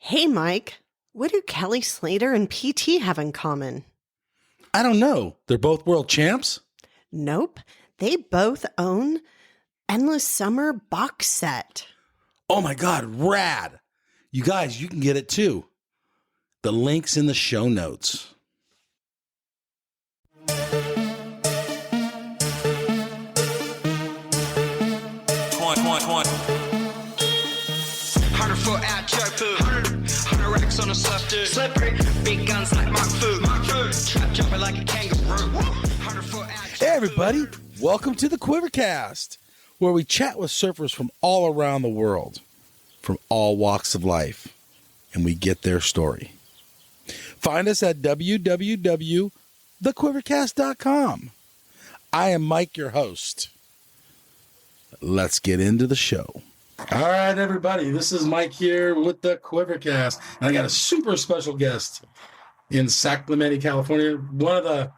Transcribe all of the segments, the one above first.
Hey, Mike, what do Kelly Slater and PT have in common? I don't know. They're both world champs? Nope, they both own Endless Summer box set. Oh my God, rad. You guys, you can get it too. The link's in the show notes. On a slippery, big guns like Mark Fu. Trap jumping like a kangaroo. Hey everybody, welcome to the QuiverCast, where we chat with surfers from all around the world, from all walks of life, and we get their story. Find us at www.thequivercast.com. I am Mike, your host. Let's get into the show. All right, everybody. This is Mike here with the QuiverCast. And I got a super special guest in Sac Clemente, California. One of the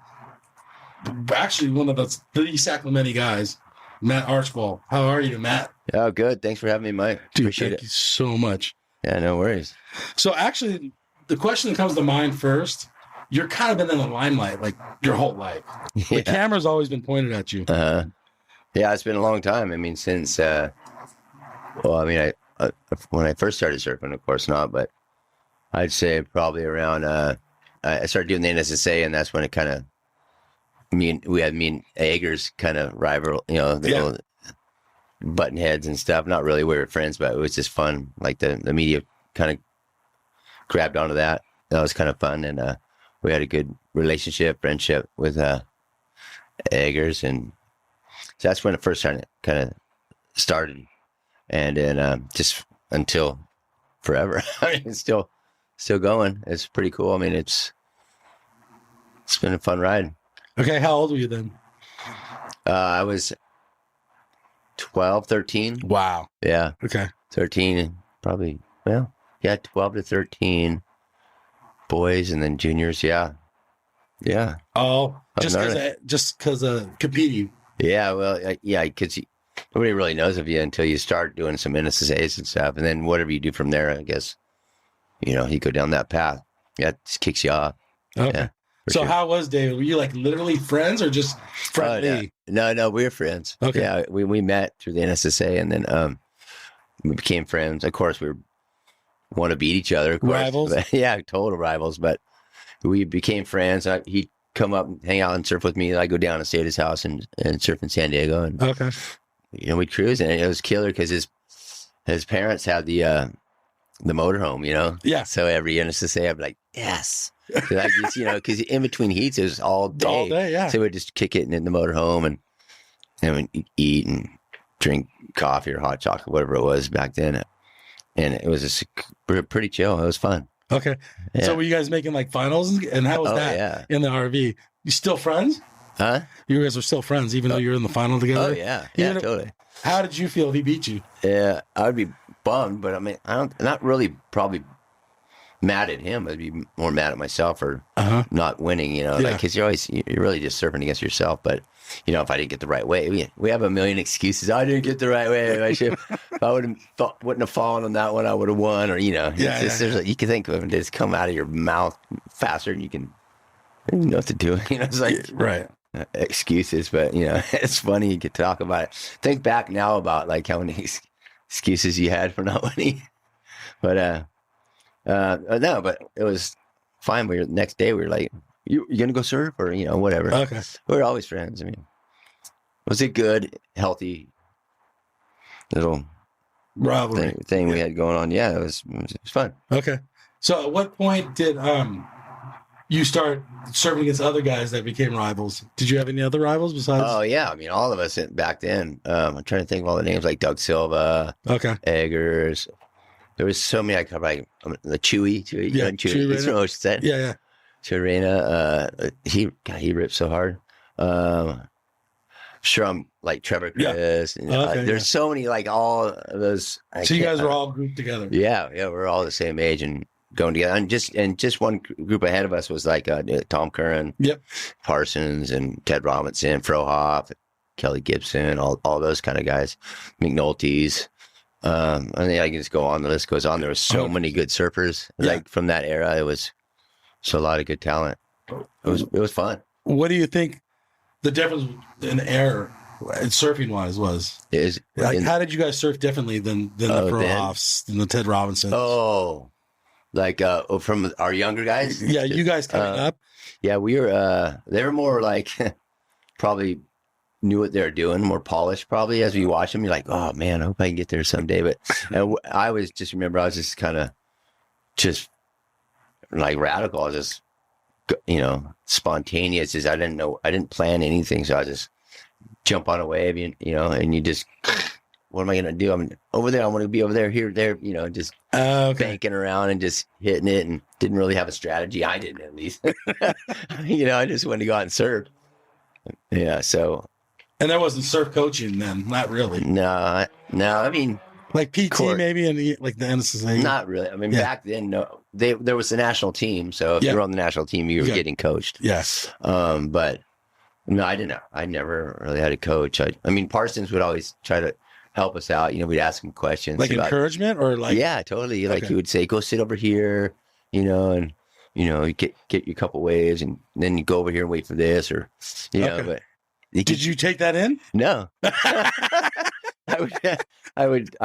three Sac Clemente guys, Matt Archbold. How are you, Matt? Oh, good. Thanks for having me, Mike. Dude, Appreciate thank it. you so much. Yeah, no worries. So actually, the question that comes to mind first, you're kind of been in the limelight like your whole life. The Yeah. camera's always been pointed at you. Yeah, it's been a long time. I mean, since, when I first started surfing, of course not, but I'd say probably around, I started doing the NSSA, and that's when it kind of, we had me and Eggers kind of rival, little button heads and stuff. Not really, we were friends, but it was just fun. Like the media kind of grabbed onto that. That was kind of fun, and we had a good friendship with Eggers, and so that's when it first kind of started, and then just until forever. I mean, it's still going. It's pretty cool. I mean, it's been a fun ride. Okay, how old were you then? I was 12, 13. Wow. Yeah, Okay. 13, probably. Well, yeah, 12 to 13 boys, and then juniors. Yeah. Oh, I've just known because of competing. Yeah, well, yeah, because nobody really knows of you until you start doing some NSSAs and stuff, and then whatever you do from there, I guess, you go down that path. Yeah, it just kicks you off. Okay. Yeah, So sure. how was David? Were you like literally friends or just friendly? No, we were friends. Okay. Yeah, we met through the NSSA, and then we became friends. Of course, we want to beat each other. Of course. Rivals? But, yeah, total rivals. But we became friends. He'd come up and hang out and surf with me. I go down and stay at his house and surf in San Diego, and Okay. we'd cruise, and it was killer because his parents had the motorhome, Yeah. So every NSSA, I'd be like, yes. Because in between heats, it was all day. All day, yeah. So we'd just kick it in the motorhome and we'd eat and drink coffee or hot chocolate, whatever it was back then. And it was just pretty chill. It was fun. Okay. Yeah. So were you guys making like finals? And how was that yeah. in the RV? You still friends? Huh? You guys are still friends, even though you're in the final together? Oh, yeah. Yeah, Even if- totally. How did you feel if he beat you? Yeah, I would be bummed, but I mean, not really probably mad at him. I'd be more mad at myself for not winning, because you're really just surfing against yourself. But, if I didn't get the right way, we have a million excuses. I didn't get the right way. If I wouldn't have fallen on that one, I would have won. Or, you can think of it just come out of your mouth faster and you can know what to do. It's like Right. excuses, but, it's funny. You could talk about it. Think back now about like how many excuses you had for not winning. But, no, but it was fine. The next day we were like, you gonna go surf or whatever. Okay. We were always friends. I mean, was a good, healthy little Rivalry. thing we had going on. Yeah, it was fun. Okay. So at what point did you start surfing against other guys that became rivals? Did you have any other rivals besides? Oh yeah, I mean all of us back then. I'm trying to think of all the names like Doug Silva, Okay. Eggers. There was so many I could like the Chewy. Yeah, Chewy. He's from Ocean. Yeah. Chirena, he ripped so hard. Sure, I'm like Trevor Chris. Yeah. And, Okay, there's so many like all of those. So you guys were all grouped together. Yeah, we're all the same age and going together. And just one group ahead of us was like Tom Curran, Yep. Parsons, and Ted Robinson, Frohoff, Kelly Gibson, all those kind of guys, McNulty's. I think I can just go on. The list goes on. There were so many good surfers like from that era. It was so a lot of good talent. It was fun. What do you think the difference in air and surfing wise was? How did you guys surf differently than the Pro Hoffs and the Ted Robinsons? Oh, like from our younger guys? Yeah, you guys coming up. Yeah, we were. They were more like probably knew what they were doing, more polished. Probably as we watch them, you're like, oh man, I hope I can get there someday. But I was just kind of just like radical. I was just spontaneous. I didn't plan anything, so I just jump on a wave, and you just, what am I gonna do? I'm over there. I want to be over there, here, there, just banking around and just hitting it, and didn't really have a strategy. I didn't, at least. I just wanted to go out and surf. Yeah, so. And there wasn't surf coaching then, not really. No. I mean, like PT maybe, and like the NSSA. Not really. I mean, back then, no. There was the national team, so if you were on the national team, you were getting coached. Yes. But no, I didn't. I never really had a coach. I mean, Parsons would always try to help us out. We'd ask him questions, like about, encouragement, or like yeah, totally. Like he would say, "Go sit over here," and you get your couple waves, and then you go over here and wait for this, or know. But did you take that in? No. I would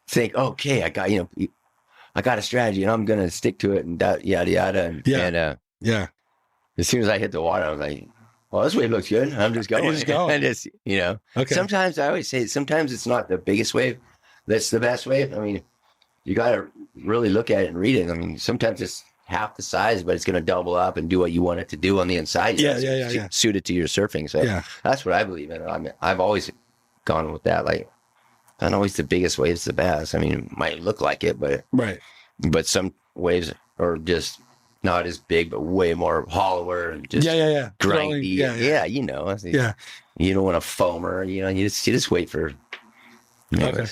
think, okay, I got a strategy, and I'm gonna stick to it, and that yada yada, and as soon as I hit the water, I was like, well, this wave looks good. I'm just going. And just, Okay. Sometimes I always say, sometimes it's not the biggest wave that's the best wave. I mean, you got to really look at it and read it. I mean, sometimes it's half the size, but it's going to double up and do what you want it to do on the inside. Suit it to your surfing. So that's what I believe in. I mean, I've always gone with that. Like, not always the biggest wave's the best. I mean, it might look like it, but some waves are just not as big, but way more hollower and just grindy. You don't want a foamer. You just wait for. Okay.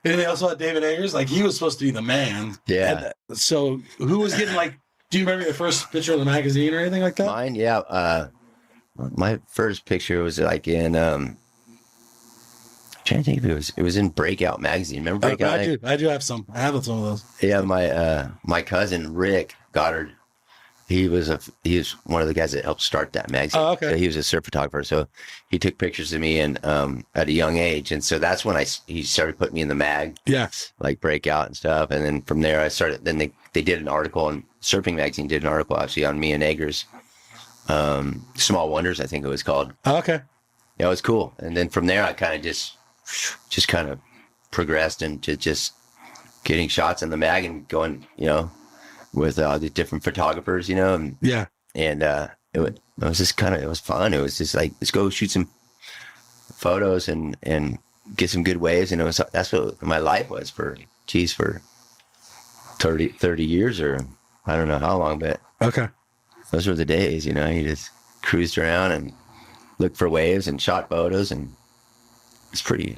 And they also had David Ayers. Like, he was supposed to be the man. Yeah. And so who was getting, like? Do you remember your first picture of the magazine or anything like that? Mine, yeah. My first picture was like in. I'm trying to think if it was in Breakout magazine. Remember Breakout? I do have some. I have some of those. Yeah, my cousin Rick Goddard, he was one of the guys that helped start that magazine. Oh, okay. So he was a surf photographer, so he took pictures of me and at a young age, and so that's when he started putting me in the mag. Yes. Like Breakout and stuff, and then from there I started. Then they did an article, and Surfing Magazine did an article actually on me and Eggers, Small Wonders, I think it was called. Oh, okay. Yeah, it was cool, and then from there I kind of just kind of progressed into just getting shots in the mag and going, with the different photographers, and it was just it was fun. It was just like, let's go shoot some photos and get some good waves, and that's what my life was for 30 years, or I don't know how long, but those were the days. You just cruised around and looked for waves and shot photos, and it's pretty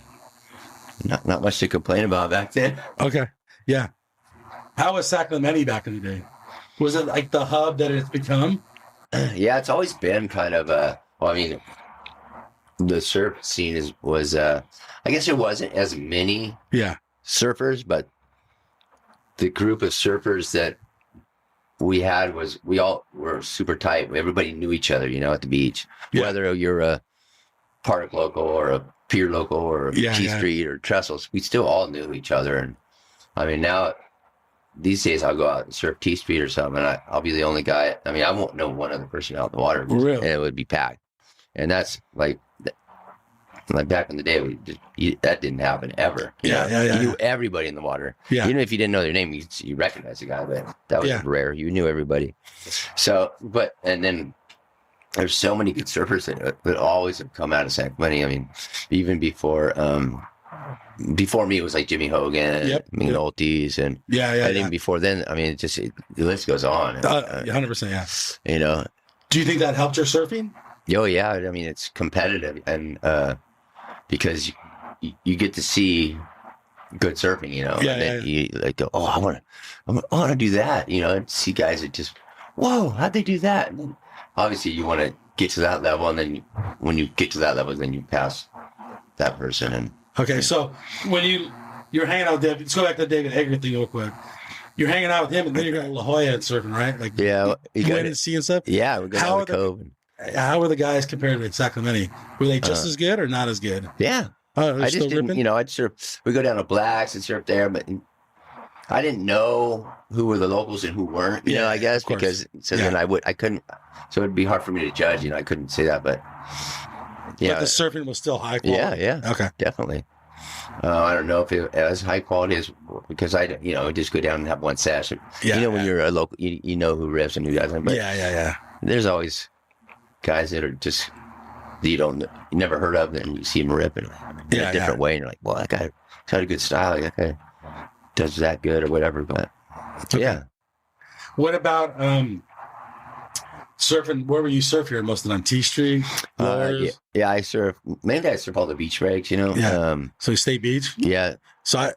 not much to complain about back then. Okay. Yeah. How was Sacramento back in the day? Was it like the hub that it's become? Yeah, it's always been kind of the surf scene was I guess there wasn't as many surfers, but the group of surfers that we had we all were super tight. Everybody knew each other, at the beach. Yeah. Whether you're a park local or a pier local or T Street or Trestles, we still all knew each other. And I mean, now these days I'll go out and surf T Street or something, and I'll be the only guy. I mean, I won't know one other person out in the water, really? And it would be packed. And that's like back in the day, that didn't happen ever. You knew everybody in the water. Yeah. Even if you didn't know their name, you recognized the guy, but that was rare. You knew everybody. So, and then there's so many good surfers that always have come out of Sacramento. I mean, even before me, it was like Jimmy Hogan, Oltis, and even before then, I mean, the list goes on. 100%, yeah. Do you think that helped your surfing? Oh yeah, I mean, it's competitive, and because you get to see good surfing, you like go, oh, I want to do that, and see guys that just, whoa, how'd they do that? And then obviously you want to get to that level, and then when you get to that level, then you pass that person, and Okay, so when you're hanging out with David, let's go back to the David Hager thing real quick. You're hanging out with him, and then you're going to La Jolla and surfing, right? Like, Yeah, you got went it. and see and stuff. Yeah, we're going How to the Cove. How were the guys compared to Sacramento? Were they just as good or not as good? Yeah. Oh, they're I still just didn't, ripping? I'd surf. We go down to Blacks and surf there, but I didn't know who were the locals and who weren't, Yeah, I guess, of course. because so Yeah. then I couldn't, so it'd be hard for me to judge, I couldn't say that, but yeah. But the surfing was still high quality. Yeah. Okay. Definitely. I don't know if it as high quality as, because I just go down and have one session. Yeah, When you're a local, you know who riffs and who doesn't, but Yeah. there's always guys that are just, you never heard of, and you see them ripping in a different way, and you're like, well, that guy's got a good style, that guy does that good or whatever, but yeah. What about surfing? Where were you surfing here most of the time? T Street? Yeah, I surf, mainly I surf all the beach breaks, Yeah. So State Beach? Yeah, So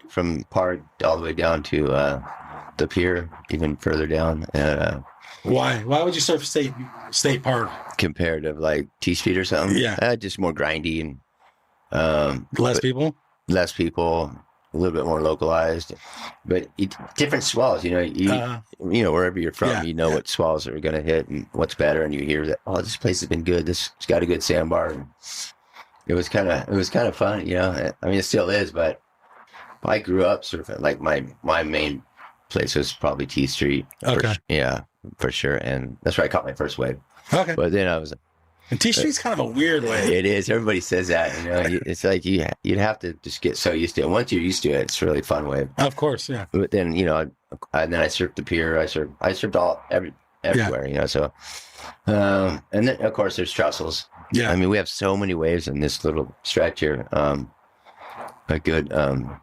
from Park all the way down to the pier, even further down, why would you surf State Park? compared to like T-Street or something. Yeah. Just more grindy and Less people? less people, a little bit more localized, but different swells. Wherever you're from, what swells are going to hit and what's better, and you hear that, oh, this place has been good. This has got a good sandbar. And it was kind of fun. I mean, it still is, but I grew up surfing. Like my main place was probably T Street. Okay. For sure, and that's where I caught my first wave. Okay. But then I was. And T Street's kind of a weird way. It is. Everybody says that. It's like you'd have to just get so used to it. Once you're used to it, it's a really fun wave. Of course, yeah. But then and then I surfed the pier. I surfed everywhere. So, and then of course there's trestles. Yeah. I mean, we have so many waves in this little stretch here. A good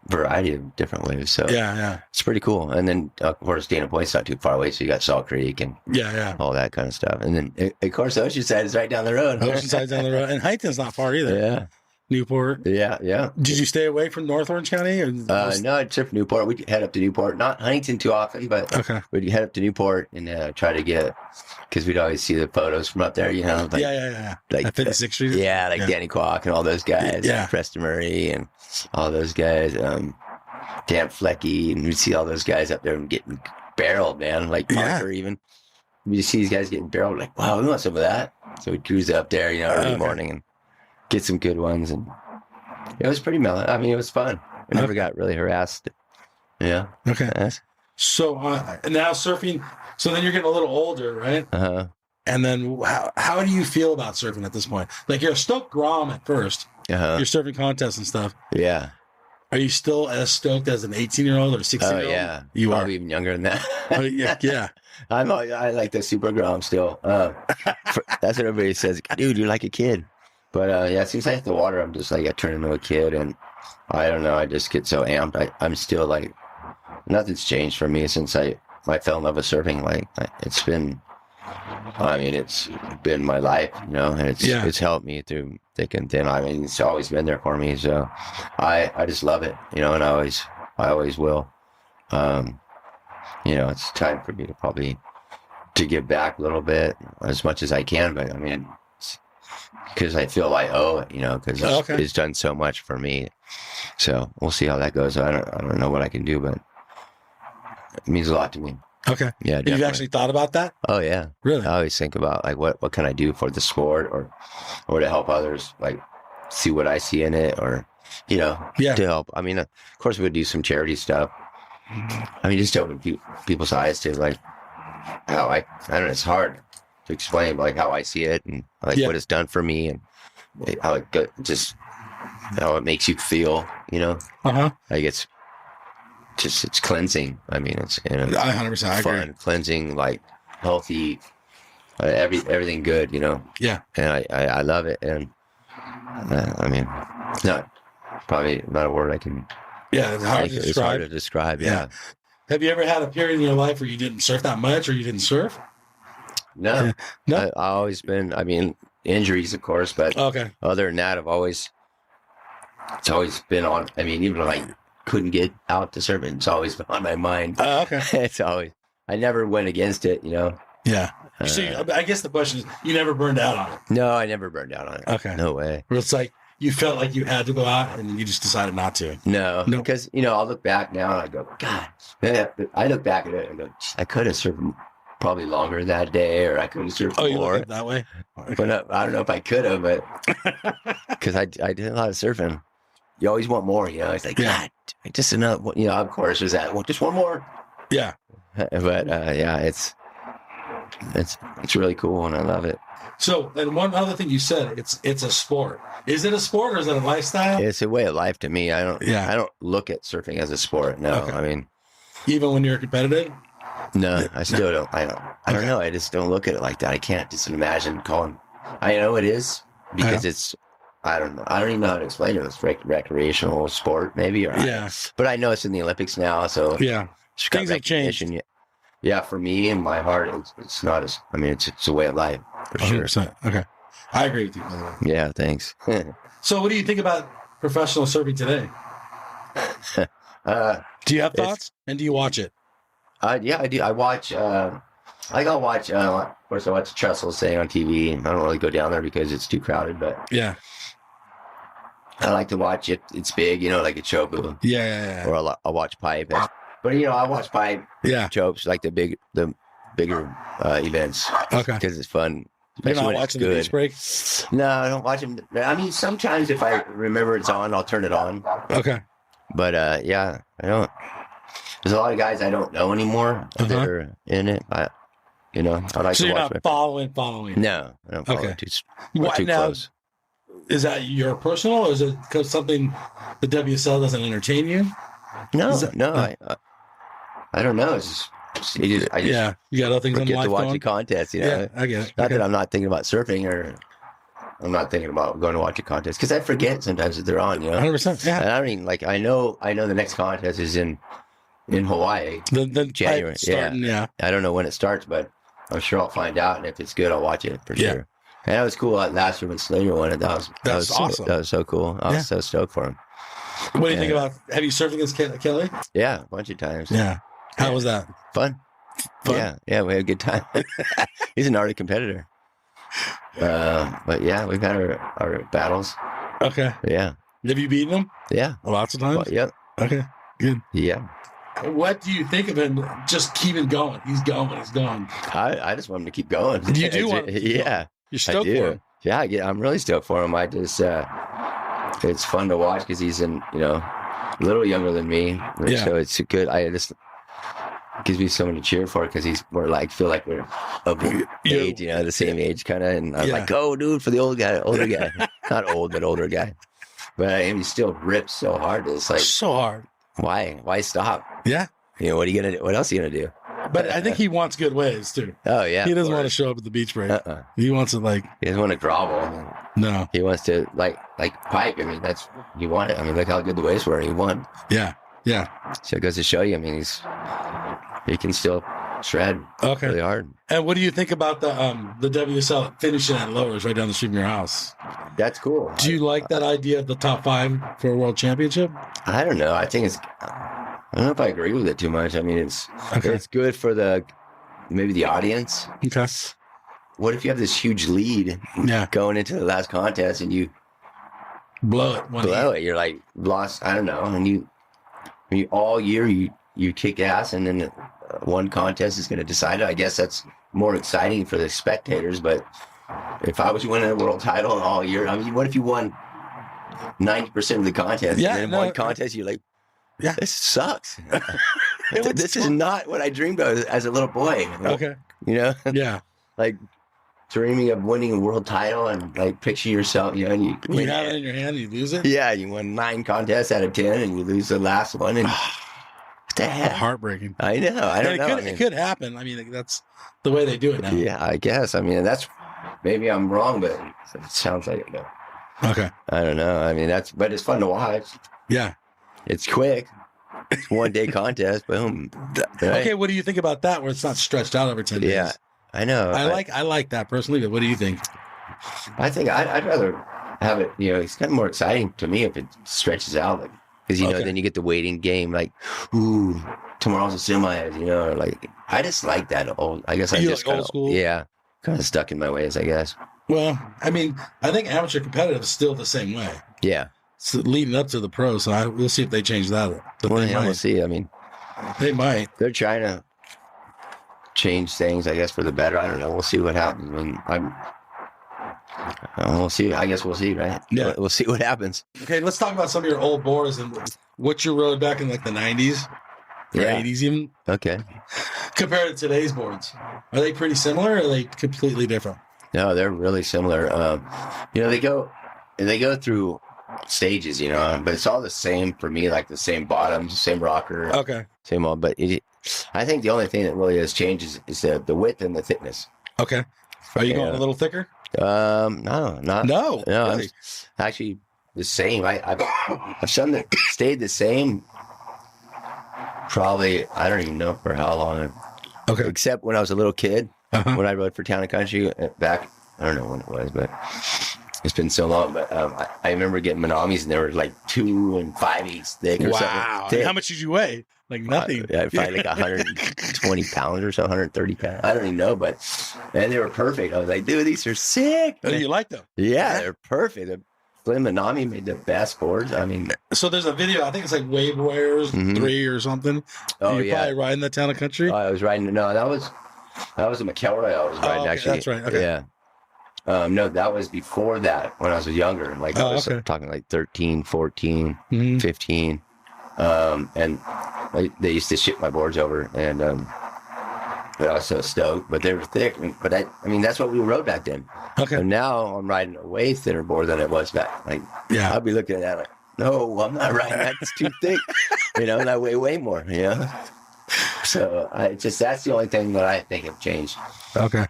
variety of different waves. So Yeah. it's pretty cool. And then of course Dana Point's not too far away, so you got Salt Creek and Yeah. all that kind of stuff. And then of course Oceanside is right down the road. Oceanside's down the road. And Huntington's not far either. Yeah. Newport. Yeah. Did you stay away from North Orange County? Or No, I'd surf Newport. We'd head up to Newport. Not Huntington too often, but Okay. we'd head up to Newport and try to get, because we'd always see the photos from up there, like, Yeah. Like, At 56th Street? yeah, like Danny Kwok and all those guys. Yeah. Preston Murray and all those guys. Dan Flecky, and we'd see all those guys up there and getting barreled, man. Like Parker even. You see these guys getting barreled, like, wow, we want some of that. So we'd cruise up there, early morning and get some good ones. And it was pretty mellow. I mean, it was fun. We never got really harassed. Yeah. Okay. So now surfing. So then you're getting a little older, right? Uh-huh. And then how do you feel about surfing at this point? Like you're a stoked Grom at first. Uh-huh. You're surfing contests and stuff. Yeah. Are you still as stoked as an 18-year-old or 16-year-old? Oh, yeah. You Probably are. even younger than that. Yeah. I like the super Grom still. That's what everybody says. Dude, you're like a kid. But as soon as I hit the water, I'm just like, I turn into a kid, and I don't know, I just get so amped. I'm still like, nothing's changed for me since I fell in love with surfing. Like, it's been my life, and it's helped me through thick and thin. I mean, it's always been there for me. So I just love it, and I always will. It's time for me to probably to give back a little bit as much as I can, but I mean, because I feel I owe it, because it's done so much for me. So we'll see how that goes. I don't know what I can do, but it means a lot to me. Okay. Yeah. You've definitely. actually thought about that? Oh yeah. Really? I always think about like what can I do for the sport or to help others, like see what I see in it, or to help. I mean, of course we would do some charity stuff. I mean, just to open people's eyes to like how I don't know, it's hard to explain like how I see it and like what it's done for me and how it makes you feel, Uh-huh. like it's cleansing. I mean, it's 100%. I fun, agree. cleansing, like healthy, everything good, Yeah. and I love it. And I mean, probably not a word I can. Yeah, it's hard to It's describe. hard to describe. Yeah. Have you ever had a period in your life where you didn't surf that much or you didn't surf? No. No? I always been. I mean, injuries, of course, but Okay. other than that, it's always been on. I mean, even when I couldn't get out to surf, it's always been on my mind. Okay. It's always. I never went against it, Yeah. So I guess the question is, you never burned out on it. No, I never burned out on it. Okay. No way. Where it's like, you felt like you had to go out and you just decided not to? No, No. because I'll look back now and I go, God. I look back at it and go, I could have surfed probably longer that day, or I could have surfed Oh, you look more. at it that way? But I don't know if I could have, but because I did a lot of surfing. You always want more, It's like, Yeah. God, just enough. Of course, there's that. Well, just one more. Yeah. But yeah, it's really cool and I love it. So, and one other thing you said, it's a sport. Is it a sport or is it a lifestyle? It's a way of life to me. I don't look at surfing as a sport. No, Okay. I mean, Even when you're competitive? no, I still don't. I don't know. I just don't look at it like that. I can't just imagine calling. I know it is because it's. I don't know. I don't even know how to explain it. It's recreational sport, maybe. Yeah. But I know it's in the Olympics now, so Yeah. it's got Things have changed. recognition. Yeah, for me in my heart, it's not as. I mean, it's a way of life for sure. 100%. Okay. I agree with you, by the way. Yeah, thanks. So, what do you think about professional surfing today? Do you have thoughts? And do you watch it? Yeah, I do. I watch. I'll watch. Of course, I watch the Trestles thing on TV. I don't really go down there because it's too crowded. But Yeah. I like to watch it. It's big, like a Chopu. Yeah. Or I'll watch Pipe. But I watch Pipe, Yeah. Chopes, like the bigger events Okay. because it's fun. You're especially not when it's watching the beach break? No, I don't watch them. I mean, sometimes if I remember it's on, I'll turn it on. Okay. But yeah, I don't. There's a lot of guys I don't know anymore that are in it. I like So to you're watch. not following. No, I don't follow Okay. too Now, close. is that your personal, or is it because something the WSL doesn't entertain you? No, is that- no, I don't know. It's just, I just Yeah. You got other things on forget life to watch going? the contest. Yeah, I get it. Not Okay. that I'm not thinking about surfing or I'm not thinking about going to watch a contest because I forget sometimes that they're on. 100%. Yeah. And I mean, like I know the next contest is in Hawaii. The January, pipe starting, yeah. I don't know when it starts, but I'm sure I'll find out. And if it's good, I'll watch it for Yeah. sure. And that was cool last year when Slater won it. That was awesome. That was so cool. I was so stoked for him. What do you think about, have you surfed against Kelly? Yeah, a bunch of times. Yeah. How was that? Fun. Fun? Yeah, we had a good time. He's an Arctic competitor. But yeah, we've had our battles. Okay. Yeah. Have you beaten him? Yeah. Lots of times? Well, yep. Okay. Good. Yeah. What do you think of him just keeping going? He's going. I just want him to keep going. You do want him to keep Yeah. You're I stoked do. for him. Yeah, I'm really stoked for him. I just, it's fun to watch because he's a little younger than me. Yeah. So it's good. Gives me someone to cheer for because feel like we're of the age, the same age kind of. And I'm like, go, dude, for the older guy. Not old, but older guy. But he still rips so hard. It's like, So hard. why stop? Yeah. What are you gonna do? What else are you gonna do? But I think he wants good waves too. Oh yeah. He doesn't want to show up at the beach break. He wants to He doesn't want to grovel. No. He wants to like Pipe. I mean, that's you want it. I mean, look how good the waves were. He won. Yeah. Yeah. So it goes to show you. I mean, he can still shred Okay. really hard. And what do you think about the WSL finishing at lowers right down the street from your house? That's cool. Do you like that idea of the top 5 for a world championship? I don't know. I think I don't know if I agree with it too much. I mean, it's good for maybe the audience. Okay. What if you have this huge lead going into the last contest and you blow it? You're like lost. I don't know. And you all year you kick ass, and then one contest is going to decide it. I guess that's more exciting for the spectators. But if I was winning a world title all year, I mean, what if you won 90% of the contest? Yeah, and then one contest, you're like, yeah, this sucks. This is not what I dreamed of as a little boy. Okay. Yeah. Like dreaming of winning a world title and like picture yourself, and you have it in your hand, you lose it. Yeah, you won 9 contests out of 10, and you lose the last one. And what the heck? Heartbreaking. I know. I don't know. It could happen. I mean, that's the way they do it now. Yeah, I guess. I mean, that's maybe I'm wrong, but it sounds like it. Okay. I don't know. I mean, but it's fun to watch. Yeah. It's quick. It's 1-day contest. Boom. Right? Okay. What do you think about that? Where it's not stretched out over 10 days? Yeah, I know. I like that personally. But what do you think? I think I'd rather have it. It's kind of more exciting to me if it stretches out, because then you get the waiting game. Like, ooh, tomorrow's a semis. Or like I just like that old. I guess I You just like old school? Yeah, kind of stuck in my ways, I guess. Well, I mean, I think amateur competitive is still the same way. Yeah. It's leading up to the pros, so we'll see if they change that. But Well, they yeah, might. we'll see. I mean, They might. they're trying to change things, I guess, for the better. I don't know. We'll see what happens. We'll see. I guess we'll see, right? Yeah. We'll see what happens. Okay, let's talk about some of your old boards and what you rode back in like the 90s or Yeah. 80s even, Okay. compared to today's boards. Are they pretty similar or are they completely different? No, they're really similar. They go through stages, but it's all the same for me, like the same bottoms, same rocker, Okay. same all. But I think the only thing that really has changed is the width and the thickness. Okay. Are you going Yeah. a little thicker? No, not No. no. Really? I'm actually the same. I've some that stayed the same. Probably, I don't even know for how long. Okay. Except when I was a little kid, Uh-huh. when I rode for Town and Country back. I don't know when it was, but it's been so long. But I remember getting Manamis, and they were like 2 5/8 thick or Wow. something. And how much did you weigh? Like nothing. Probably like 120 pounds or so, 130 pounds. I don't even know, but and they were perfect. I was like, dude, these are sick. Oh, you like them? Yeah, they're perfect. The Flynn Manami made the best boards. I mean, So there's a video, I think it's like Wave Warriors 3 or something. Oh, You're yeah. probably riding the Town and Country. I was riding. No, that was a McElroy I was riding, okay, actually. that's right, okay. Yeah. No, that was before that when I was younger. Like I was okay. talking like 13, 14, Mhm. 15. And they used to ship my boards over, and but I was so stoked. But they were thick. But I mean, that's what we rode back then. Okay. And now I'm riding a way thinner board than it was back. Like, Yeah. I'll be looking at that like, no, I'm not riding that. It's too thick. And I weigh way more. So that's the only thing that I think have changed. Okay.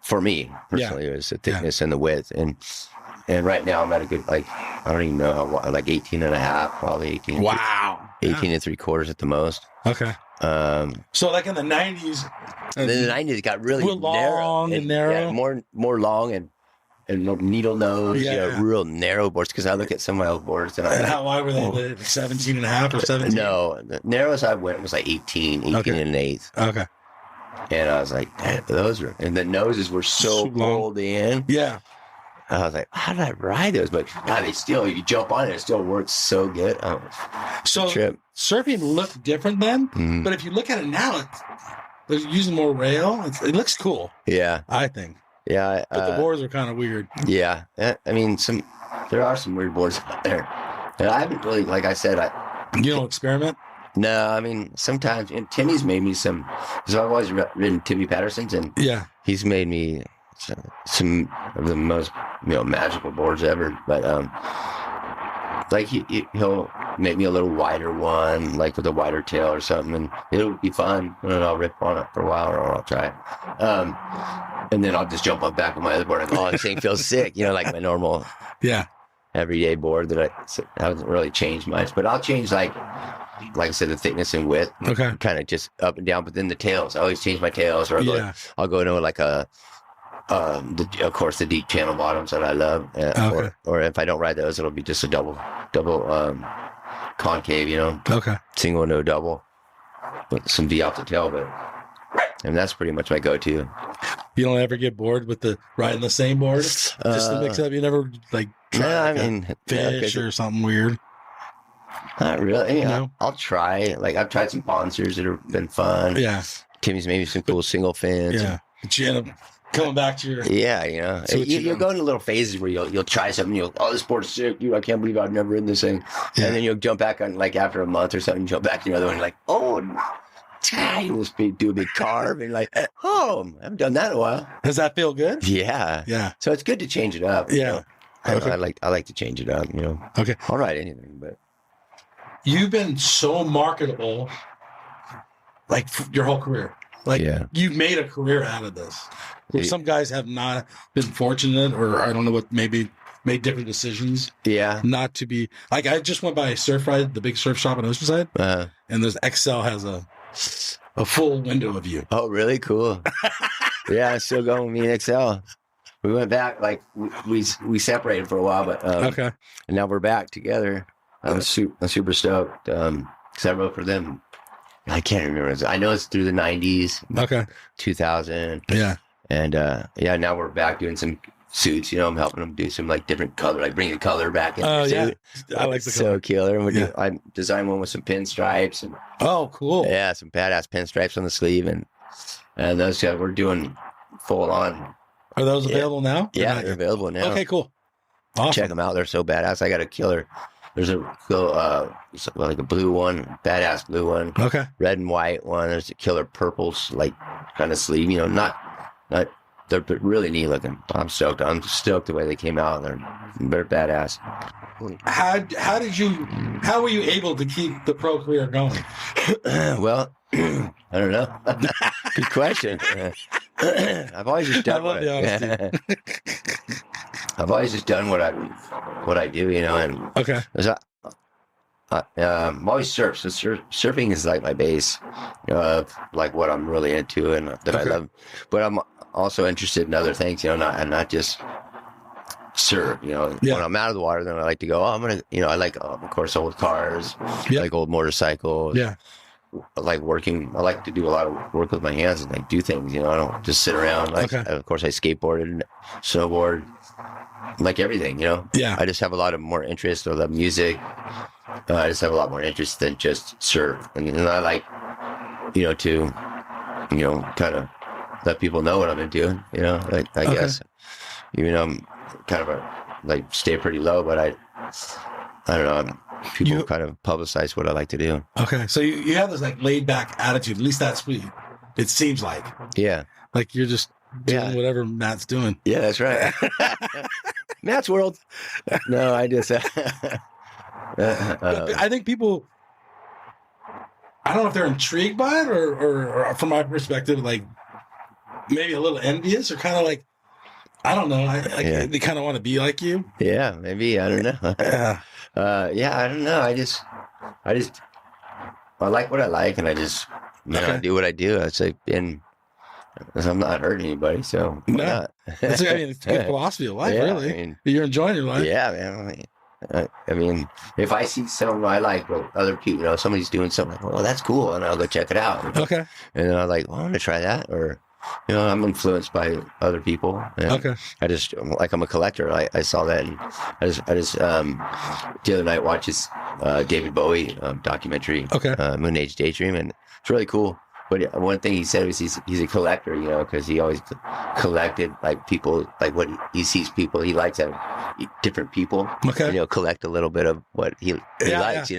For me personally, is the thickness and the width. And right now I'm at a good, like, I don't even know how, like 18 and a half, probably 18. Wow. 18 and 3/4 at the most. Okay. So like in the 90s. In the 90s, it got really Real long and narrow. Yeah, more long and needle nose, Yeah. real narrow boards. Because I look at some of my old boards and And how wide were they? Like 17 and a half or 17? No, the narrowest I went was like 18 Okay. and an eighth. Okay. And I was like, "Man, those are," and the noses were so So long. pulled in. Yeah. I was like, how did I ride those? But God, you jump on it, it still works so good. Oh, So trip. surfing looked different then, Mhm. but if you look at it now, they're using more rail. It looks cool, Yeah, I think. yeah, But the boards are kind of weird. yeah. I mean, there are some weird boards out there, and I haven't really, like I said, You don't experiment? no. I mean, sometimes, and Timmy's made me some, because I've always ridden Timmy Patterson's, and Yeah. he's made me some of the most magical boards ever. But like he'll make me a little wider one, like with a wider tail or something, and it'll be fun. And then I'll rip on it for a while, or I'll try it. And then I'll just jump up back on my other board and go, oh, this thing feels sick, like my normal Yeah. everyday board that I haven't really changed much. But I'll change, like I said, the thickness and width, Okay. kind of just up and down. But then the tails, I always change my tails, or I'll go into like of course, the deep channel bottoms that I love, Okay. or if I don't ride those, it'll be just a double concave, Okay. single no double, with some V off the tail. And that's pretty much my go-to. You don't ever get bored with riding the same board? Just to mix it up? You never like try No, like I a mean, fish or something weird? not really. I mean, No? I'll try. Like, I've tried some monsters that have been fun. Yeah. Timmy's maybe some cool single fins. Yeah. But you end up coming back to your... Yeah, So what you'll go into little phases where you'll try something. This board's sick. I can't believe I've never ridden this thing. Yeah. And then you'll jump back on, like, after a month or something, jump back to another one. You're like, oh, you'll just do a big carve. And like, oh, I haven't done that in a while. Does that feel good? Yeah. Yeah. So it's good to change it up. Yeah. Okay. I like to change it up, Okay. I'll ride anything, but You've been so marketable, like your whole career. Like Yeah. you've made a career out of this. Where some guys have not been fortunate, or I don't know what, maybe made different decisions yeah. not to be. Like I just went by Surf Ride, the big surf shop in Oceanside, and there's XL has a full window of you. Oh, really? Cool. Yeah, I'm still going with me and XL. We went back, like we separated for a while, but Okay. and now we're back together. I'm super stoked because I wrote for them. I can't remember. I know it's through the 90s, Okay. 2000, Yeah. and now we're back doing some suits. I'm helping them do some like different color, like bring the color back in their yeah. suit. I like the so color. killer. And Yeah. I designed one with some pinstripes and Oh, cool. yeah, some badass pinstripes on the sleeve, and those guys we're doing full on. Are those available now? Or Yeah, not they're yet? available now. Okay, cool. Awesome. Check them out. They're so badass. I got a killer. There's a like a blue one, badass blue one, Okay. red and white one. There's a killer purple like kind of sleeve. Not they're really neat looking. I'm stoked. I'm stoked the way they came out. They're badass. How were you able to keep the pro career going? Well, I don't know. Good question. I've always just done I love the I've always just done what I do, and Okay. I'm always surf. So surfing is like my base, like what I'm really into and that I love. But I'm also interested in other things, not just surf. When I'm out of the water, then I like to go. Oh, I'm gonna, I like, of course, old cars, like old motorcycles. Yeah. I like working. I like to do a lot of work with my hands and like do things. I don't just sit around. Like, of course, I skateboarded, snowboard, like everything. Yeah. I just have a lot of more interest. I love music. I just have a lot more interest than just surf, and I like, to, kind of let people know what I've been doing. I guess, even though I'm kind of like stay pretty low, but I don't know. People kind of publicize what I like to do. Okay, so you have this like laid back attitude. At least that's what it seems like. Yeah, like you're just doing whatever Matt's doing. Yeah, that's right. Matt's world. No, I just. I think people. I don't know if they're intrigued by it or from my perspective, like maybe a little envious or kind of like, I don't know. They kind of want to be like you. Yeah, maybe. I don't know. I don't know. I like what I like, and I just I do what I do. It's like, and I'm not hurting anybody, so why not? It's a good philosophy of life, really. You're enjoying your life. Yeah, man. I mean, if I see something I like, well, other people, somebody's doing something, like, well, that's cool, and I'll go check it out. Okay. And then I'm like, well, I want to try that, or I'm influenced by other people. Okay. I just like, I'm a collector. I saw that, and I just the other night watched this David Bowie documentary, Moon Age Daydream, and it's really cool. But one thing he said was he's a collector, because he always collected like people, like what he sees people. He likes having different people, collect a little bit of what he likes,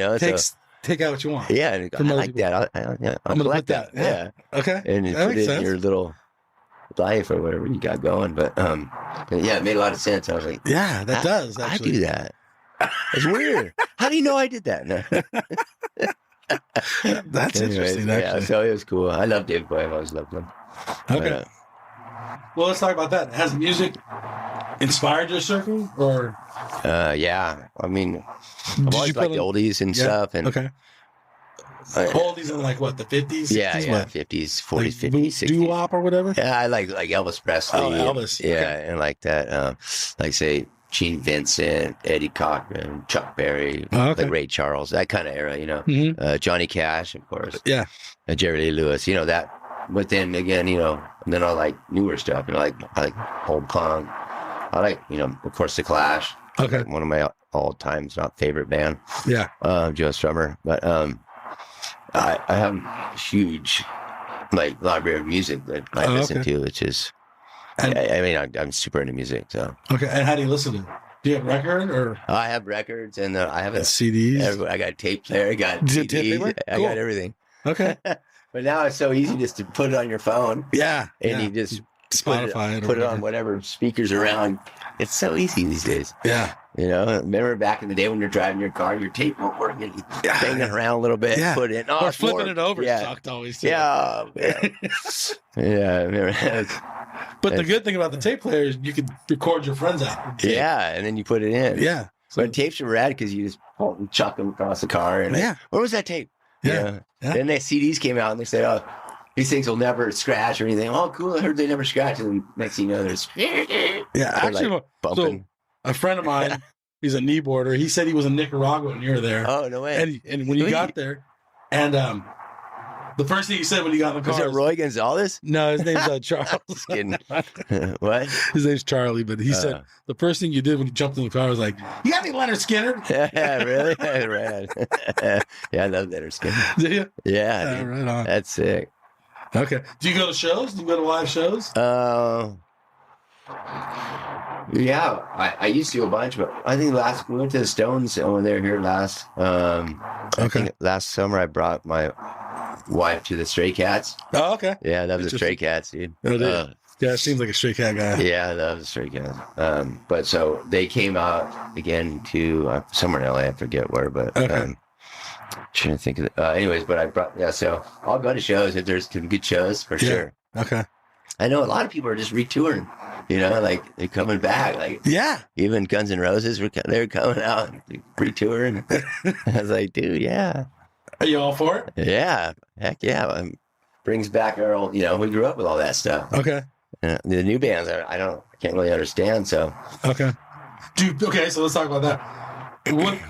Take out what you want. Yeah, and I like that. I'm gonna collect that. Yeah. Okay. And you put it in your little life or whatever you got going. But it made a lot of sense. I was like, yeah, that does. Actually. I do that. It's weird. How do you know I did that? No. That's interesting. Actually. Yeah, so it was cool. I love David Bowie. I've always loved him. Okay. Well, let's talk about that. Has music inspired your surfing, or? Yeah. I mean, I've always liked oldies and stuff. And oldies in like what, the 50s? Yeah, 50s, 40s, like 50s, 60s. Doo-wop or whatever? Yeah, I like Elvis Presley. Oh, Elvis. And like that. Like say Gene Vincent, Eddie Cochran, Chuck Berry, like Ray Charles, that kind of era, Mm-hmm. Johnny Cash, of course. Yeah. Jerry Lee Lewis, that. But then again, and then I like newer stuff, I like old punk. I like, of course, The Clash. Okay. Like one of my all-time favorite band. Yeah. Joe Strummer. But I have a huge library of music that I listen to, which is, I'm super into music. So. Okay. And how do you listen to it? Do you have record or? I have records and I have CDs. I got a tape player. I got CDs. I got everything. Okay. But now it's so easy just to put it on your phone. Yeah. And you just Spotify put it on whatever speakers around. It's so easy these days. Yeah. Remember back in the day when you're driving your car, your tape won't work, and you bang it around a little bit, put it in. Or flipping it over sucked always too. Yeah. Yeah. But the good thing about the tape player is you can record your friends out. Yeah, and then you put it in. Yeah. But tapes are rad because you just chuck them across the car. And where was that tape? Yeah. Then the CDs came out and they said, oh, these things will never scratch or anything. Oh, cool. I heard they never scratch. And next thing you know, there's... Yeah, actually, bumping. So a friend of mine, he's a kneeboarder. He said he was in Nicaragua when you were there. Oh, no way. And when you got there, and The first thing you said when you got in the Was car it Roy Gonzalez? no, his name's Charles. Just kidding. What? His name's Charlie, but he said the first thing you did when you jumped in the car was like, "You got any Leonard Skinner?" Yeah, really? Right. Yeah, I love Leonard Skinner. Do you? Yeah, dude. Right on. That's sick. Okay. Do you go to shows? Do you go to live shows? Yeah, I used to a bunch, but I think we went to the Stones when they were here last. I think last summer I brought my wife to the Stray Cats. Oh, okay. Yeah, I love the Stray Cats, dude. Oh, dude. Yeah, it seems like a Stray Cat guy. Yeah, I love the Stray Cats. But so they came out again to somewhere in LA, I forget where, but trying to think of it. Anyways, but I brought, so I'll go to shows if there's some good shows for sure. Okay. I know a lot of people are just retouring, like they're coming back. Like, even Guns N' Roses, they're coming out retouring. I was like, dude, yeah. Are you all for it? Yeah. Heck yeah. Brings back our old, we grew up with all that stuff. Okay. The new bands, I can't really understand. So, okay. So let's talk about that.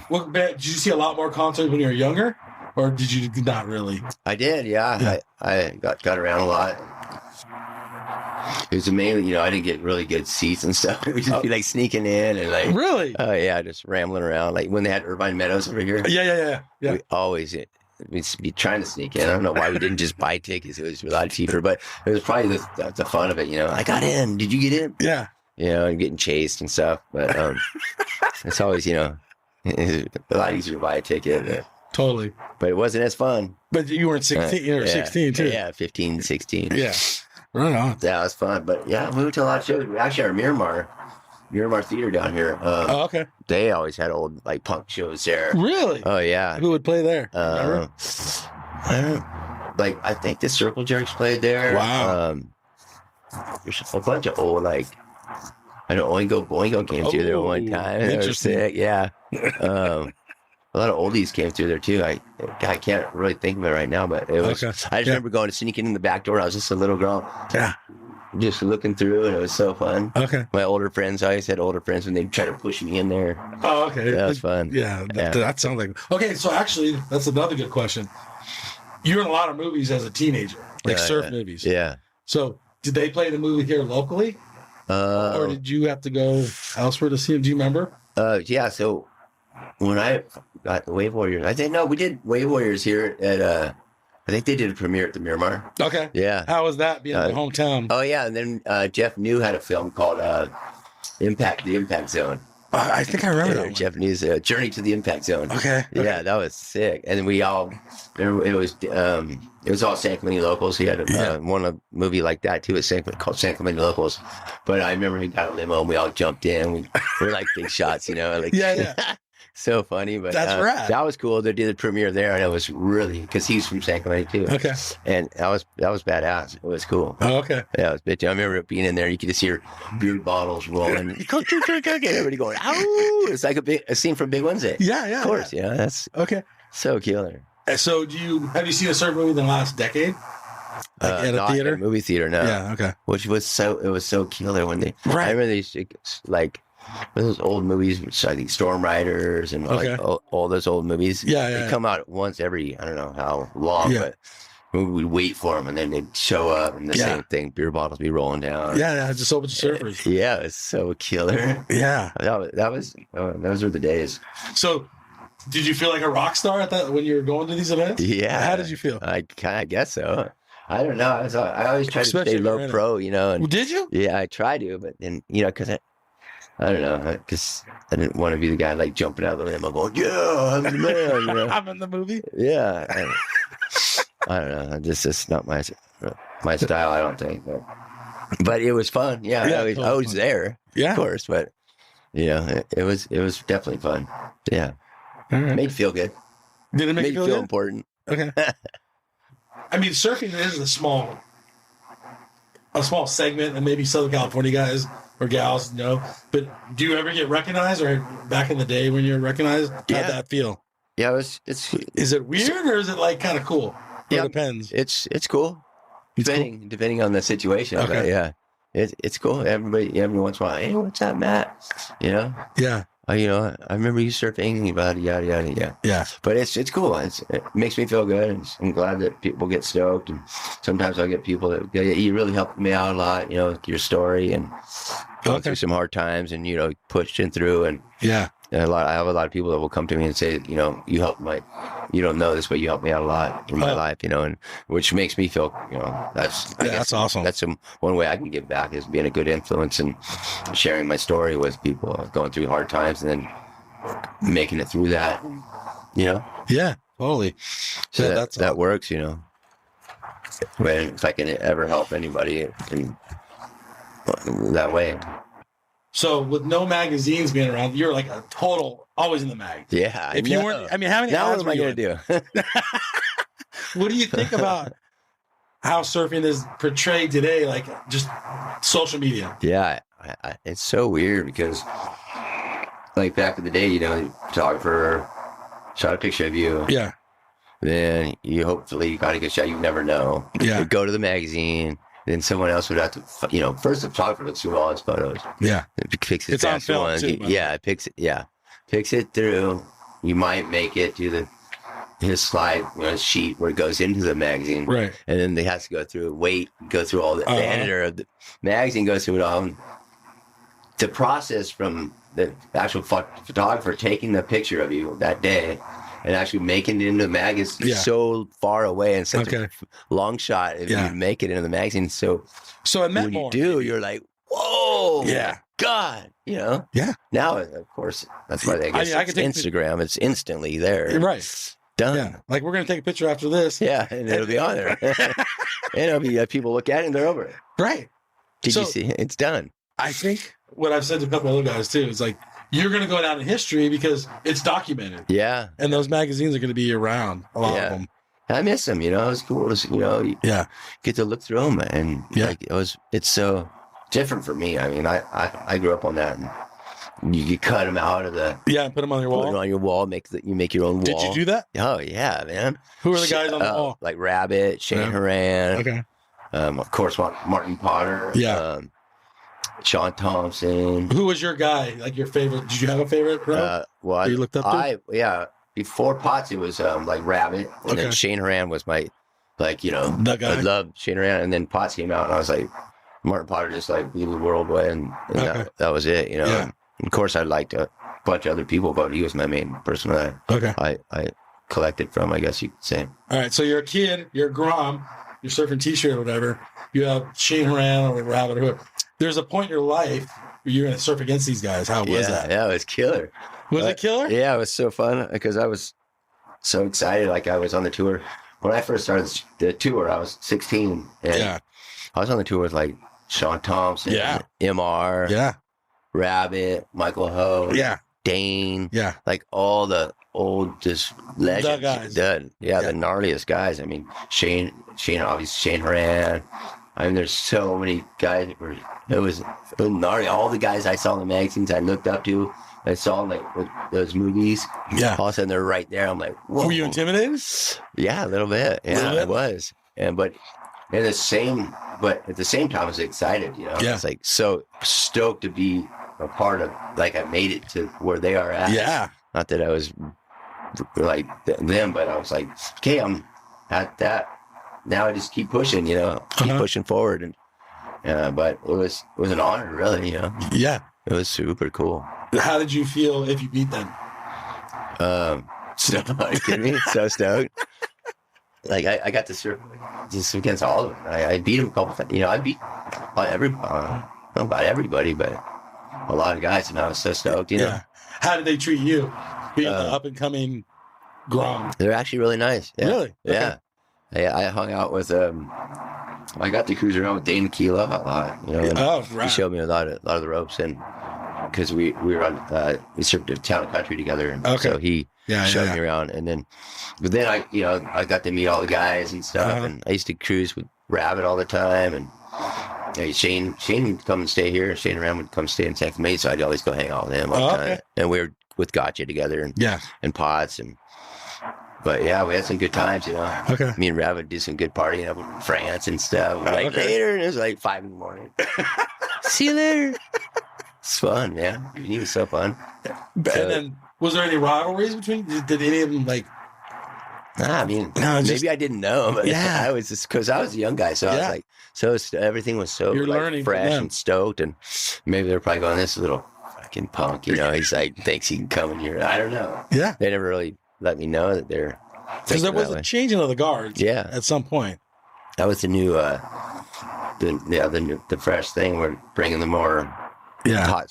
What band, did you see a lot more concerts when you were younger, or did you not really? I did, yeah. I got around a lot. It was mainly, I didn't get really good seats and stuff. We just be like sneaking in and like, really? Oh yeah, just rambling around. Like when they had Irvine Meadows over here. Yeah. We always we'd be trying to sneak in. I don't know why we didn't just buy tickets. It was a lot cheaper, but it was probably the fun of it. I got in. Did you get in? Yeah. And getting chased and stuff. But it's always, a lot easier to buy a ticket. Totally. But it wasn't as fun. But you weren't 16. You were 16 too. Yeah, 15, 16. Yeah. Right on. Yeah, it was fun. But yeah, we went to a lot of shows. We actually our Miramar Theater down here. Okay. They always had old like punk shows there. Really? Oh yeah. Who would play there? I think the Circle Jerks played there. Wow. There's a bunch of old I know Oingo came through there one time. Interesting. Sick. Yeah. A lot of oldies came through there too. I can't really think of it right now, but it was. Okay. I just remember going to sneaking in the back door. I was just a little girl. Yeah. Just looking through, and it was so fun. Okay. My older friends, I always had older friends when they'd try to push me in there. Oh, okay. That was fun. Yeah, that sounds like. Okay, so actually, that's another good question. You were in a lot of movies as a teenager, like surf movies. Yeah. So, did they play the movie here locally, or did you have to go elsewhere to see them? Do you remember? Yeah. So when I got the Wave Warriors, we did Wave Warriors here at. I think they did a premiere at the Miramar. Okay. Yeah. How was that being in the hometown? Oh yeah, and then Jeff New had a film called the Impact Zone. I think I remember that one. Jeff New's Journey to the Impact Zone. Okay. Yeah, that was sick. And we all, it was all San Clemente locals. He had a movie like that too, called San Clemente Locals. But I remember he got a limo and we all jumped in. We were like big shots, like Yeah. So funny, but that's rad. That was cool. They did the premiere there, and it was really because he's from San Clemente too. Okay, and that was badass. It was cool. Oh, okay, yeah, it was bitchy. I remember being in there. You could just hear beer bottles rolling. Everybody going, "Ow!" It's like a scene from Big Wednesday. Yeah, of course. Yeah, that's okay. So killer. So, have you seen a certain movie in the last decade? At a theater, movie theater. No. Yeah. Okay. Which was so killer when they. Right. I remember these like. Those old movies, I think Storm Riders and like all those old movies. They come out once every, I don't know how long, but we'd wait for them and then they'd show up and the same thing, beer bottles be rolling down. Yeah, just open surfers. Yeah, it's so killer. Yeah, those were the days. So, did you feel like a rock star at that when you were going to these events? Yeah. How did you feel? I guess so. I don't know. I always try to stay low pro, And, did you? Yeah, I try to, but then because I don't know, because I didn't want to be the guy like jumping out of the limo going, "Yeah, I'm the man." I'm in the movie. Yeah, I don't know. It's not my style. I don't think, but it was fun. Yeah, I was there. Yeah, of course, but it was definitely fun. Yeah, made me feel good. Did it make you feel good? Important? Okay. I mean, surfing is a small segment, and maybe Southern California guys or gals, but do you ever get recognized, or back in the day when you were recognized, how'd that feel? Yeah, it's. Is it weird or is it like kind of cool? It depends. It's cool. Depending on the situation. Okay. But yeah, it's cool. Every once in a while, hey, what's up, Matt? Yeah. I remember you surfing, yada yada yada. Yeah, Yeah. but it's cool. It makes me feel good. And I'm glad that people get stoked. And sometimes I get people that you really helped me out a lot. Your story and going through some hard times, and pushing through. And Yeah. I have a lot of people that will come to me and say, you helped you don't know this, but you helped me out a lot in my life, and which makes me feel, that's awesome. That's one way I can give back, is being a good influence and sharing my story with people going through hard times and then making it through that, Yeah, totally. So that works, if I can ever help anybody in that way. So with no magazines being around, you're like a total always in the mag. Yeah. If you weren't, how many now ads what am I going to do? What do you think about how surfing is portrayed today? Like just social media. Yeah. It's so weird because like back in the day, the photographer shot a picture of you. Yeah. Then you hopefully got a good shot. You never know. Yeah. You go to the magazine. Then someone else would have to, first the photographer looks through all his photos. Yeah. It picks his It's on best film one. too, It picks it. Yeah. Picks it through. You might make it to his slide, his sheet where it goes into the magazine. Right. And then they have to go through all the editor of the magazine goes through it all. The process from the actual photographer taking the picture of you that day and actually making it into the magazine so far away and such a long shot if you make it into the magazine. So it meant when more. you do, you're like, whoa, yeah, God, Yeah. Now, of course, that's why I guess it's Instagram. It's instantly there. Right. Done. Yeah. Like we're going to take a picture after this. Yeah. And it'll be on there. And it'll be people look at it and they're over it. Right. Did you see? It's done. I think what I've said to a couple other guys too is like, you're going to go down in history because it's documented. Yeah. And those magazines are going to be around, a lot of them. I miss them, It's cool to, get to look through them. And it's so different for me. I mean, I grew up on that. And you cut them out of the... Yeah, put them on your wall. Put it on your wall. You make your own wall. Did you do that? Oh, yeah, man. Who are the guys on the wall? Like Rabbit, Shane Horan. Okay. Of course, Martin Potter. Yeah. Sean Thompson. Who was your guy? Like your favorite? Did you have a favorite pro? Well, you looked up to? Before Potts, it was like Rabbit, and then Shane Horan was my, the guy. I loved Shane Horan, and then Potts came out, and I was like, Martin Potter just like blew the world away, and that was it, Yeah. And of course, I liked a bunch of other people, but he was my main person that I collected from, I guess you could say. All right, so you're a kid, you're a Grom, you're surfing T-shirt or whatever. You have Shane Horan or Rabbit or whoever. There's a point in your life where you're going to surf against these guys. How was that? Yeah, it was killer. Was it killer? Yeah, it was so fun because I was so excited. Like I was on the tour. When I first started the tour, I was 16. And I was on the tour with like Sean Thompson, MR, Rabbit, Michael Ho, Dane, like all the old just legends. Guys. The gnarliest guys. I mean, Shane, obviously Shane Horan. I mean, there's so many guys that were. It was gnarly. All the guys I saw in the magazines, I looked up to. I saw like with those movies. Yeah. All of a sudden, they're right there. I'm like, whoa. Were you intimidated? Yeah, a little bit. Yeah, I was. But at the same time, I was excited. I was like so stoked to be a part of. Like I made it to where they are at. Yeah. Not that I was like them, but I was like, okay, I'm at that. Now I just keep pushing, keep pushing forward, and but it was an honor, really, Yeah, it was super cool. How did you feel if you beat them? Stoked. Are you kidding me? So stoked. Like I got to surf just against all of them. I beat them a couple times. I beat not about everybody, but a lot of guys, and I was so stoked. Yeah. How did they treat you? Being the up and coming Grom. They're actually really nice. Yeah. Really? Yeah. I hung out with I got to cruise around with Dane Keela a lot, He showed me a lot of the ropes, and because we were on we served a town and country together, and so he showed me around, and then I got to meet all the guys and stuff, and I used to cruise with Rabbit all the time, and Shane would come and stay here. Shane Horan would come stay in San Clemente, so I'd always go hang out with him all the time, and we were with Gotcha together, and Potts, but yeah, we had some good times, Okay. Me and Rabbit did some good partying up in France and stuff. Later, and it was like 5 a.m. See you later. It's fun, man. He was so fun. And then, was there any rivalries between? Did any of them like? I mean, No, maybe I didn't know, but Yeah. I was just because I was a young guy, so I was like, everything was so You're like, learning from fresh them. and stoked, and maybe they're probably going, this little fucking punk, he's like thinks he can come in here. I don't know. Yeah, They never really let me know that they're because there thinking was that a way. changing of the guards. Yeah. at some point. That was the new, the fresh thing. We're bringing the more Yeah, hot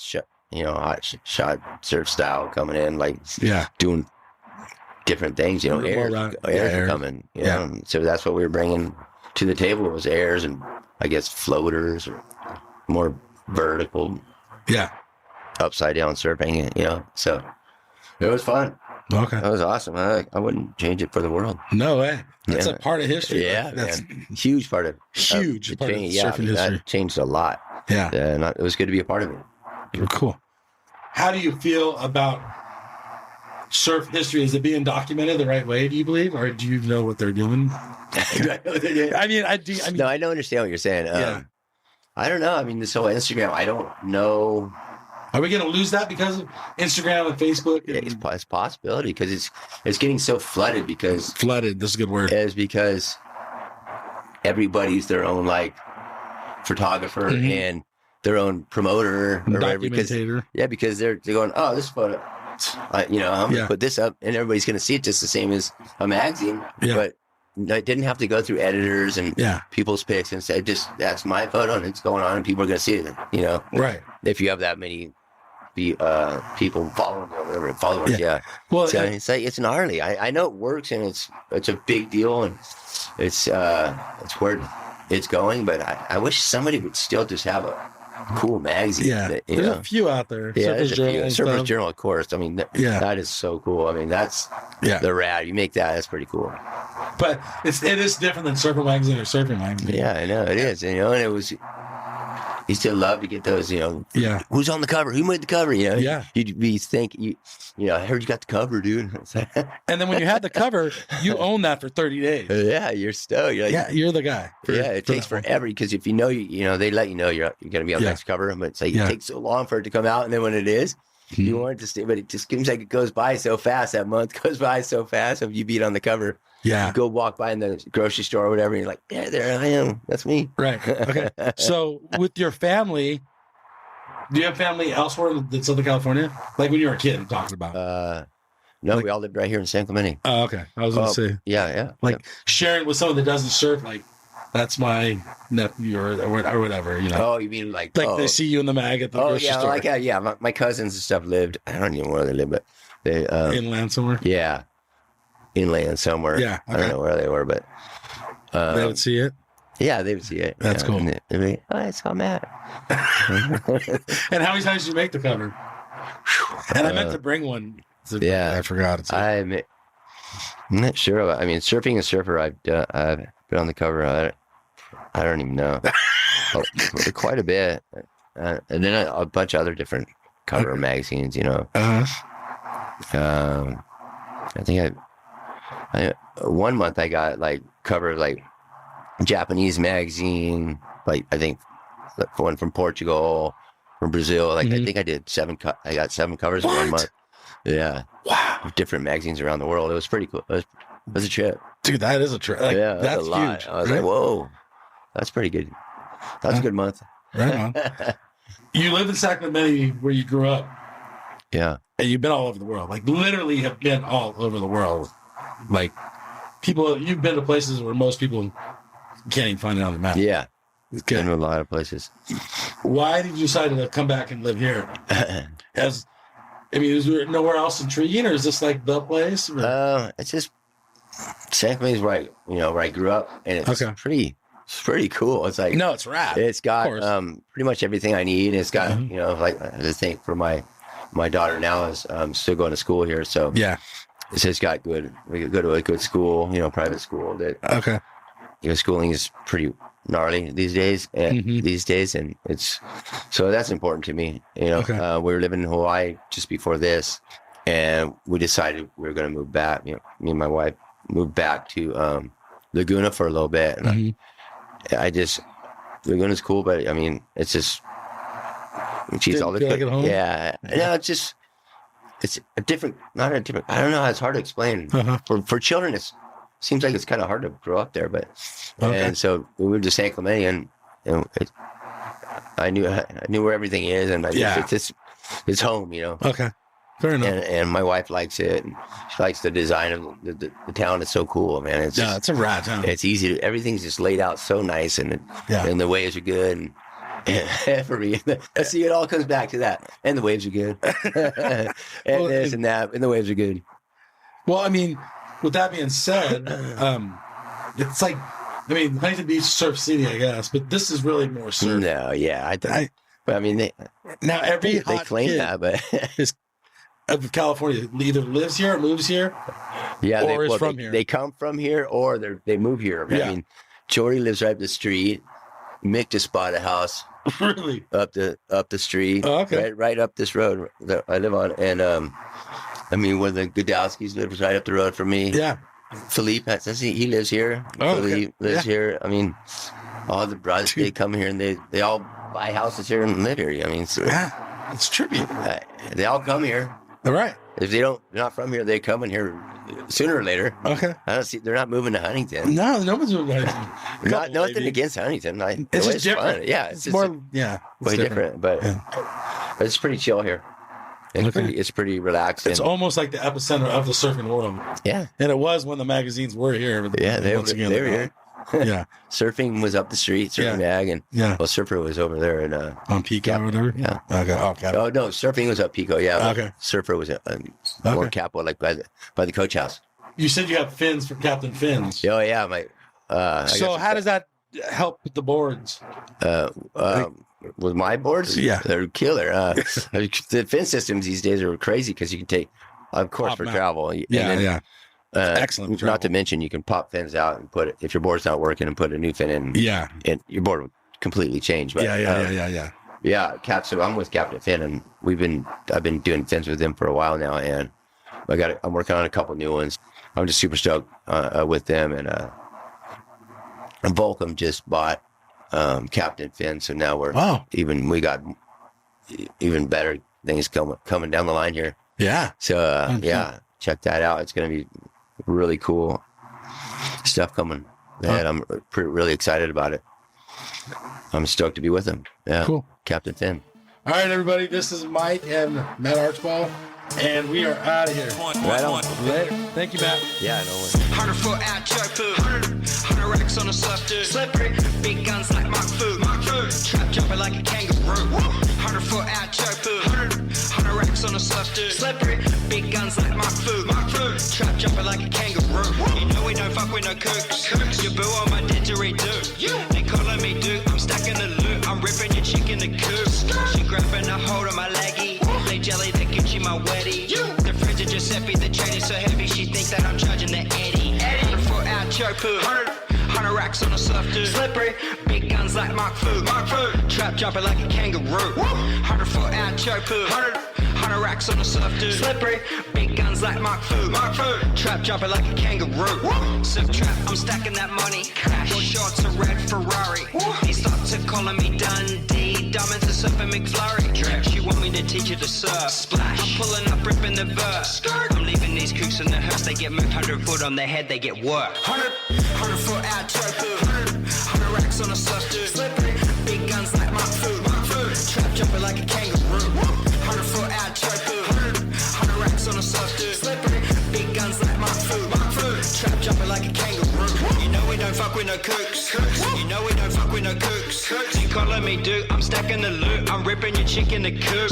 shot surf style coming in, like yeah, doing different things. More Airs round- are airs. coming. Yeah. Know? So that's what we were bringing to the table was airs and I guess floaters or more vertical, yeah. upside down surfing. So it was fun. Okay, That was awesome. I wouldn't change it for the world. no way. That's Yeah. a part of history. Yeah, that's man. Huge part of huge it part of changed. surfing history. That changed a lot. Yeah, And it was good to be a part of it. cool. How do you feel about surf history? Is it being documented the right way? Do you believe, or do you know what they're doing? I mean, I do. I mean, No, I don't understand what you're saying. Yeah. I don't know. I mean, this whole Instagram, I don't know. are we going to lose that because of Instagram and Facebook? And It's a possibility because it's getting so flooded because flooded. This is a good word. everybody's their own like photographer and their own promoter or whatever. Because Documentator. they're going, oh, this photo, I'm gonna put this up, and everybody's gonna see it just the same as a magazine. Yeah. But it didn't have to go through editors and Yeah. people's pics and say, just that's my photo and it's going on and people are gonna see it. Right. If you have that many people following or whatever followers, yeah. Well, So it's gnarly. I know it works and it's a big deal and it's where it's going. But I wish somebody would still just have a cool magazine. yeah. that, There's a few out there. yeah, Surfer's there's a Journal few. and Surfer's stuff. Journal, of course. I mean, that is so cool. I mean, that's Yeah. the rad. You make that, that's pretty cool. But it is different than Surfer Magazine or Surfing Magazine. Yeah, I know it is. And it was. You still love to get those. Yeah. Who's on the cover? Who made the cover? Yeah. You'd be thinking. I heard you got the cover, dude. And then when you had the cover, you own that for 30 days. Yeah, you're stoked. You're like, Yeah, you're the guy. It takes that one. forever because if you know, they let you know you're going to be on the Yeah. next cover, but it's like Yeah. it takes so long for it to come out, and then when it is, you want it to stay, but it just seems like it goes by so fast. That month goes by so fast. If you beat on the cover, Yeah. you go walk by in the grocery store or whatever, and you're like, yeah, there I am. That's me. Right. Okay. So with your family, do you have family elsewhere in Southern California? Like when you were a kid, I'm talking about. No, Like- we all lived right here in San Clemente. Oh, okay. I was going to say, Yeah. like sharing with someone that doesn't surf, like that's my nephew or whatever, Oh, you mean like they see you in the mag at the grocery yeah, store. like my cousins and stuff lived. I don't even know where they live, but they Inland somewhere. yeah, inland somewhere. Yeah, I don't okay. know where they were, but They would see it. yeah, they would see it. That's cool. And they'd be, oh, I saw Matt. And how many times did you make the cover? And I meant to bring one. Yeah. I forgot. I'm not sure. I mean, surfing a surfer, I've been on the cover. I don't even know. Quite a bit, and then a bunch of other different cover magazines. Uh-huh. I think I 1 month I got like cover like Japanese magazine, like I think one from Portugal, from Brazil. Like I think I did I got 7 covers in 1 month. Yeah. Wow. Different magazines around the world. It was pretty cool. It was a trip. Dude, that is a trip. Like, Yeah, that's a lot. huge. I was right? like, whoa, that's pretty good. That's a good month. Right on. You live in Sacramento where you grew up, Yeah. and you've been all over the world. Like literally have been all over the world. Like you've been to places where most people can't even find it on the map. Yeah. It's Been good. to a lot of places. Why did you decide to come back and live here? Is there nowhere else intriguing, or is this like the place? Or? It's just San Clemente is where I grew up, and it's Okay. pretty cool. It's like No, it's rad. it's got Of course. pretty much everything I need. It's got like the thing for my daughter now is still going to school here, so Yeah. it's just got good. We go to a good school, private school that Okay. schooling is pretty gnarly these days. And it's so that's important to me. Okay. We were living in Hawaii just before this, and we decided we were going to move back. Me and my wife moved back to Laguna for a little bit, and I just Laguna's cool, but I mean it's just She's Didn't all the feel like at home? Yeah. No, it's a different, not a different. I don't know. It's hard to explain. For children. Seems like it's kind of hard to grow up there, but and so we moved to San Clemente, and I knew where everything is, and it's home, you know. Okay, fair enough. And my wife likes it. And she likes the design of the town. It's so cool, man. It's it's a rad town. It's easy. Everything's just laid out so nice, and the waves are good. And for me, see, it all comes back to that. And the waves are good. And this and that, and the waves are good. Well, I mean, with that being said, it's like, I mean, Huntington Beach surf city, I guess, but this is really more surf. No, yeah, I mean, they claim that, but of California either lives here or moves here, or is from here. They come from here, or they move here. Yeah. I mean, Jordy lives right up the street. Mick just bought a house, really, up the street, right up this road that I live on, and I mean, where the Godowskis lives right up the road from me. Yeah, Philippe, he lives here. Philippe lives here. I mean, all the brothers, they come here and they all buy houses here and live here. I mean, so, it's trippy. They all come here. All right. If they're not from here, they come in here sooner or later. Okay. I don't see. They're not moving to Huntington. No one's moving to Huntington. Nothing against Huntington. It's just different. Fun. Yeah, it's more. Way different. But it's pretty chill here. It's pretty relaxed. It's almost like the epicenter of the surfing world. Yeah. And it was when the magazines were here. They were here. Yeah. Surfing was up the street, Surfing Mag, and well, Surfer was over there in on Pico or whatever. Yeah. Okay. Oh no, Surfing was up Pico. Yeah. Okay. Surfer was more Capo, like by the coach house. You said you have fins for Captain Fins. Oh yeah, my. So how does that help with the boards? With my boards, they're killer. The fin systems these days are crazy because you can take, of course, for travel. Excellent. Not to mention, you can pop fins out and put it, if your board's not working, and put a new fin in. Yeah. And your board would completely change. But, yeah. So I'm with Captain Fin, and I've been doing fins with them for a while now, and I'm working on a couple new ones. I'm just super stoked with them, and Volcom just bought Captain Fin, so now we got even better things coming down the line here. Yeah. So check that out. It's going to be really cool stuff coming ahead. I'm really excited about it. I'm stoked to be with him. Yeah. Cool. Captain Fin. All right, everybody. This is Mike and Matt Archbold, and we are out of here. Right on. Later. Thank you, Matt. Yeah, no worries. 100 foot out choke food. 100 racks on a surf dude. Slippery, big guns like Mark Food. Trap jumping like a kangaroo. 100 foot out choke food. 100 racks on a surf dude. Slippery, big guns like Mark Food. Trap jumping like a kangaroo. You know we don't fuck with no kooks. Your boo on my didgeridoo. They calling me dude. I'm stacking the loot. I'm ripping your chick in the coop. She grabbing a hold of my leggy. Play jelly that gives you my wetty. The fridge of Giuseppe, the chain is so heavy she thinks that I'm charging the Eddie. 100 foot out choke poo. 100 racks on a surf dude. Slippery, big guns like Mark Food. Trap jumping like a kangaroo. 100 foot out choke poo. 100 racks on a surf dude. Slippery, big guns like Mark Food. Trap jumping like a kangaroo. Surf trap, I'm stacking that money. Cash. 4 shots of red Ferrari. They start to calling me Dundee. Diamonds are surfing McFlurry. She want me to teach her to surf. Splash. I'm pulling up, ripping the verse. I'm leaving these kooks in the hearse. They get moved 100 foot on their head, they get work. 100 foot out choke poo. 100 racks on a surf dude. Slippery, big guns like Mark Food. Trap jumping like a kangaroo. 100 foot out choke poo. 100 racks on a surf dude. Slippery, big guns like Mark Food. Trap jumping like a kangaroo. You know we don't fuck with no kooks. You know we don't fuck with no kooks. You calling me dude, I'm stacking the loot. I'm ripping your chick in the coop.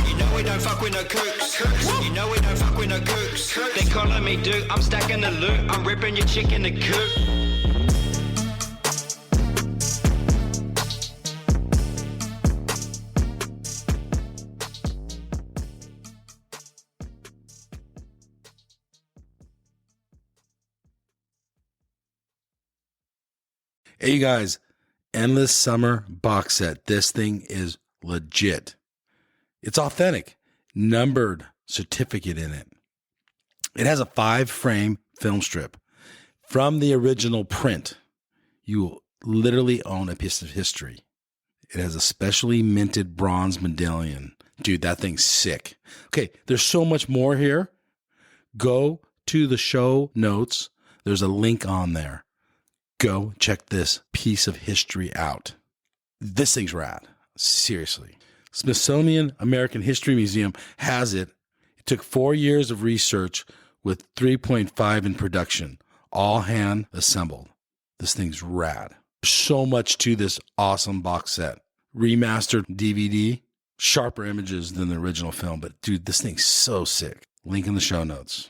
You know we don't fuck with no kooks. You know we don't fuck with no kooks. They calling me dude, I'm stacking the loot. I'm ripping your chick in the coop. Hey, you guys, Endless Summer box set. This thing is legit. It's authentic, numbered certificate in it. It has a 5-frame film strip from the original print. You will literally own a piece of history. It has a specially minted bronze medallion. Dude, that thing's sick. Okay, there's so much more here. Go to the show notes. There's a link on there. Go check this piece of history out. This thing's rad. Seriously. Smithsonian American History Museum has it. It took 4 years of research with 3.5 in production, all hand assembled. This thing's rad. So much to this awesome box set. Remastered DVD, sharper images than the original film, but dude, this thing's so sick. Link in the show notes.